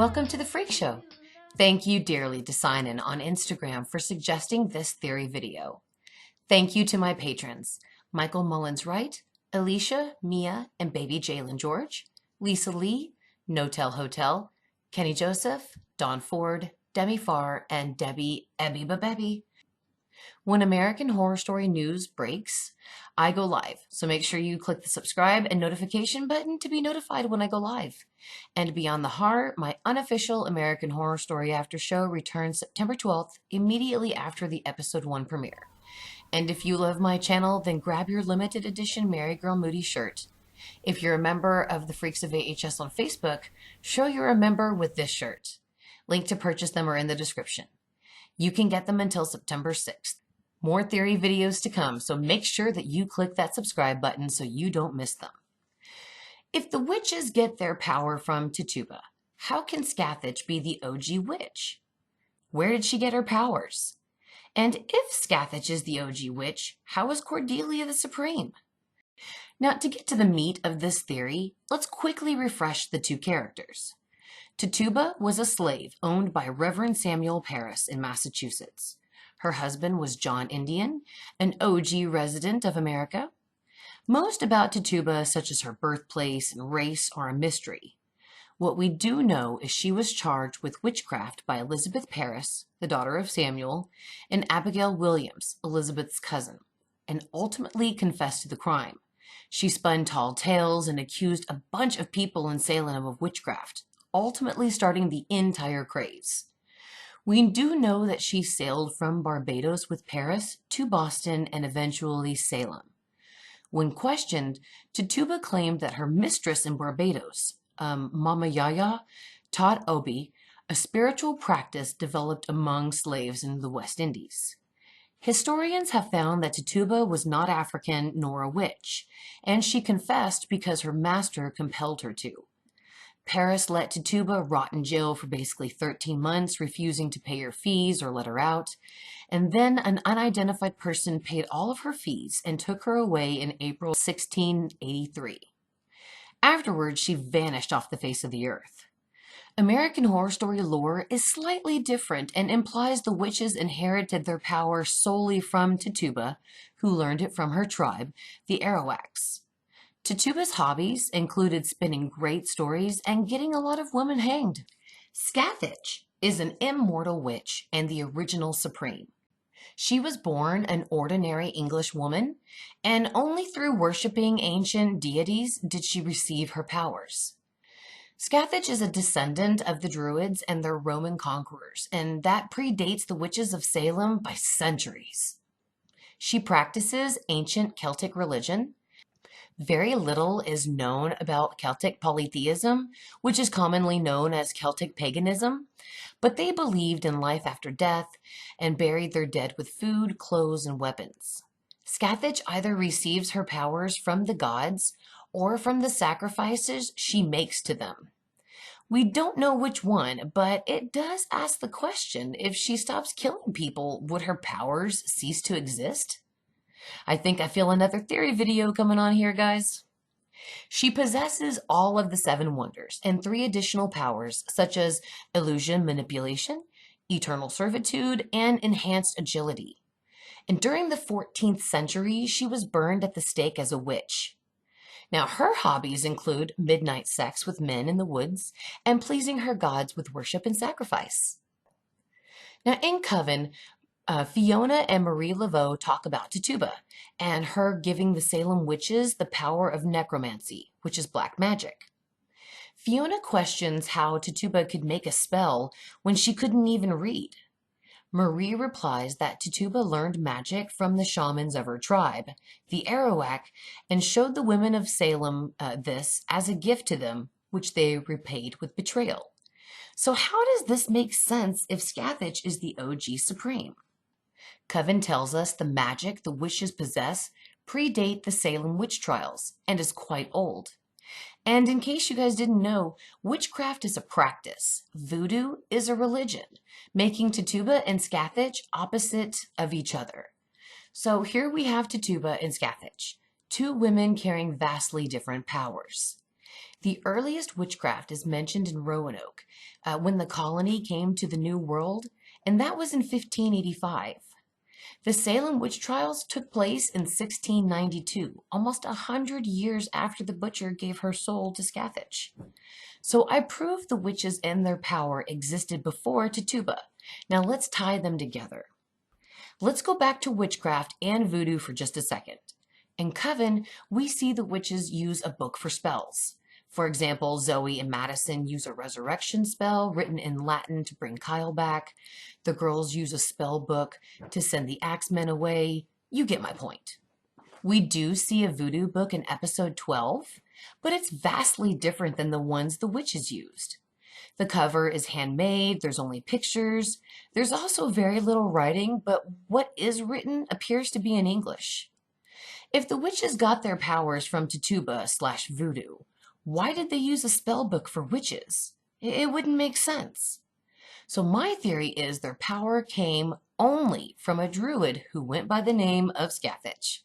Welcome to the Freak Show. Thank you dearly to Sign In on Instagram for suggesting this theory video. Thank you to my patrons, Michael Mullins-Wright, Alicia, Mia, and baby Jalen George, Lisa Lee, No-Tell Hotel, Kenny Joseph, Dawn Ford, Demi Farr, and Debbie Ebby Babebby. When American Horror Story news breaks, I go live, so make sure you click the subscribe and notification button to be notified when I go live. And Beyond the Horror, my unofficial American Horror Story after show returns September 12th, immediately after the episode 1 premiere. And if you love my channel, then grab your limited edition MaryGirl Moody shirt. If you're a member of the Freaks of AHS on Facebook, show you're a member with this shirt. Link to purchase them are in the description. You can get them until September 6th. More theory videos to come, so make sure that you click that subscribe button so you don't miss them. If the witches get their power from Tituba, how can Scathach be the OG witch? Where did she get her powers? And if Scathach is the OG witch, how is Cordelia the Supreme? Now, to get to the meat of this theory, let's quickly refresh the two characters. Tituba was a slave owned by Reverend Samuel Parris in Massachusetts. Her husband was John Indian, an OG resident of America. Most about Tituba, such as her birthplace and race, are a mystery. What we do know is she was charged with witchcraft by Elizabeth Parris, the daughter of Samuel, and Abigail Williams, Elizabeth's cousin, and ultimately confessed to the crime. She spun tall tales and accused a bunch of people in Salem of witchcraft, ultimately starting the entire craze. We do know that she sailed from Barbados with Paris to Boston and eventually Salem. When questioned, Tituba claimed that her mistress in Barbados, Mama Yaya, taught Obi, a spiritual practice developed among slaves in the West Indies. Historians have found that Tituba was not African nor a witch, and she confessed because her master compelled her to. Paris let Tituba rot in jail for basically 13 months, refusing to pay her fees or let her out. And then an unidentified person paid all of her fees and took her away in April 1683. Afterwards, she vanished off the face of the earth. American Horror Story lore is slightly different and implies the witches inherited their power solely from Tituba, who learned it from her tribe, the Arawaks. Tituba's hobbies included spinning great stories and getting a lot of women hanged. Scathach is an immortal witch and the original supreme. She was born an ordinary English woman, and only through worshiping ancient deities did she receive her powers. Scathach is a descendant of the Druids and their Roman conquerors, and that predates the witches of Salem by centuries. She practices ancient Celtic religion. Very little is known about Celtic polytheism, which is commonly known as Celtic paganism, but they believed in life after death and buried their dead with food, clothes, and weapons. Scathach either receives her powers from the gods or from the sacrifices she makes to them. We don't know which one, but it does ask the question, if she stops killing people, would her powers cease to exist? I think I feel another theory video coming on here, guys. She possesses all of the 7 wonders and 3 additional powers, such as illusion manipulation, eternal servitude, and enhanced agility. And during the 14th century, she was burned at the stake as a witch. Now, her hobbies include midnight sex with men in the woods and pleasing her gods with worship and sacrifice. Now, in Coven, Fiona and Marie Laveau talk about Tituba and her giving the Salem witches the power of necromancy, which is black magic. Fiona questions how Tituba could make a spell when she couldn't even read. Marie replies that Tituba learned magic from the shamans of her tribe, the Arawak, and showed the women of Salem this as a gift to them, which they repaid with betrayal. So how does this make sense if Scathach is the OG Supreme? Coven tells us the magic the witches possess predate the Salem witch trials and is quite old. And in case you guys didn't know, witchcraft is a practice. Voodoo is a religion, making Tituba and Scathach opposite of each other. So here we have Tituba and Scathach, 2 women carrying vastly different powers. The earliest witchcraft is mentioned in Roanoke when the colony came to the New World, and that was in 1585. The Salem witch trials took place in 1692, almost 100 years after the butcher gave her soul to Scathach. So I proved the witches and their power existed before Tituba. Now let's tie them together. Let's go back to witchcraft and voodoo for just a second. In Coven, we see the witches use a book for spells. For example, Zoe and Madison use a resurrection spell written in Latin to bring Kyle back. The girls use a spell book to send the Axemen away. You get my point. We do see a voodoo book in episode 12, but it's vastly different than the ones the witches used. The cover is handmade, there's only pictures. There's also very little writing, but what is written appears to be in English. If the witches got their powers from Tituba/voodoo, why did they use a spell book for witches? It wouldn't make sense. So my theory is their power came only from a druid who went by the name of Scathach.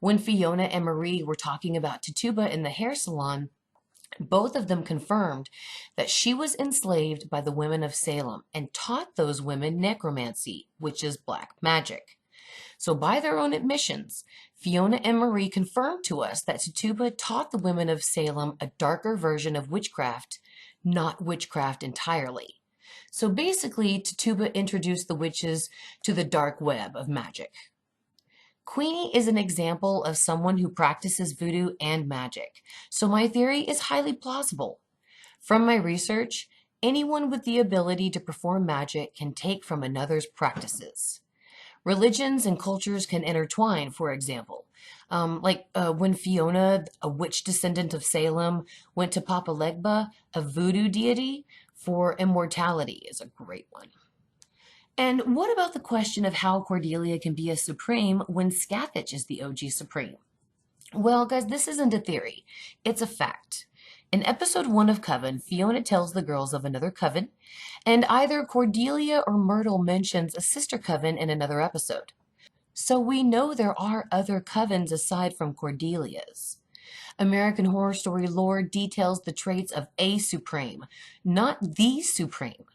When Fiona and Marie were talking about Tituba in the hair salon, both of them confirmed that she was enslaved by the women of Salem and taught those women necromancy, which is black magic. So by their own admissions, Fiona and Marie confirmed to us that Tituba taught the women of Salem a darker version of witchcraft, not witchcraft entirely. So basically, Tituba introduced the witches to the dark web of magic. Queenie is an example of someone who practices voodoo and magic, so my theory is highly plausible. From my research, anyone with the ability to perform magic can take from another's practices. Religions and cultures can intertwine, for example. When Fiona, a witch descendant of Salem, went to Papa Legba, a voodoo deity, for immortality is a great one. And what about the question of how Cordelia can be a supreme when Scathach is the OG supreme? Well, guys, this isn't a theory. It's a fact. In episode 1 of Coven, Fiona tells the girls of another coven, and either Cordelia or Myrtle mentions a sister coven in another episode. So we know there are other covens aside from Cordelia's. American Horror Story lore details the traits of a supreme, not the supreme.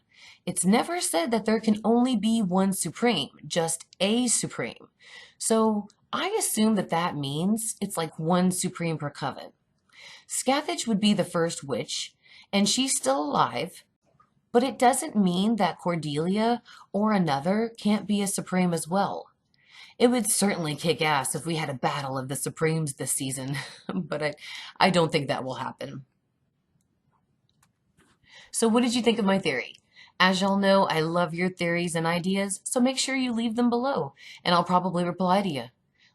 It's never said that there can only be one supreme, just a supreme. So I assume that means it's like one supreme per coven. Scathach would be the first witch, and she's still alive, but it doesn't mean that Cordelia or another can't be a supreme as well. It would certainly kick ass if we had a battle of the supremes this season, but I don't think that will happen. So what did you think of my theory? As y'all know, I love your theories and ideas, so make sure you leave them below, and I'll probably reply to you.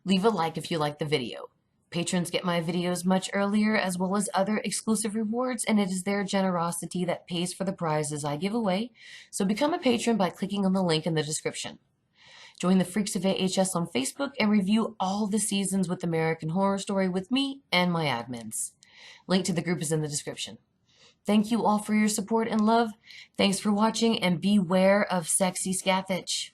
Leave a like if you like the video. Patrons get my videos much earlier, as well as other exclusive rewards, and it is their generosity that pays for the prizes I give away, so become a patron by clicking on the link in the description. Join the Freaks of AHS on Facebook and review all the seasons with American Horror Story with me and my admins. Link to the group is in the description. Thank you all for your support and love. Thanks for watching, and beware of sexy Scathach.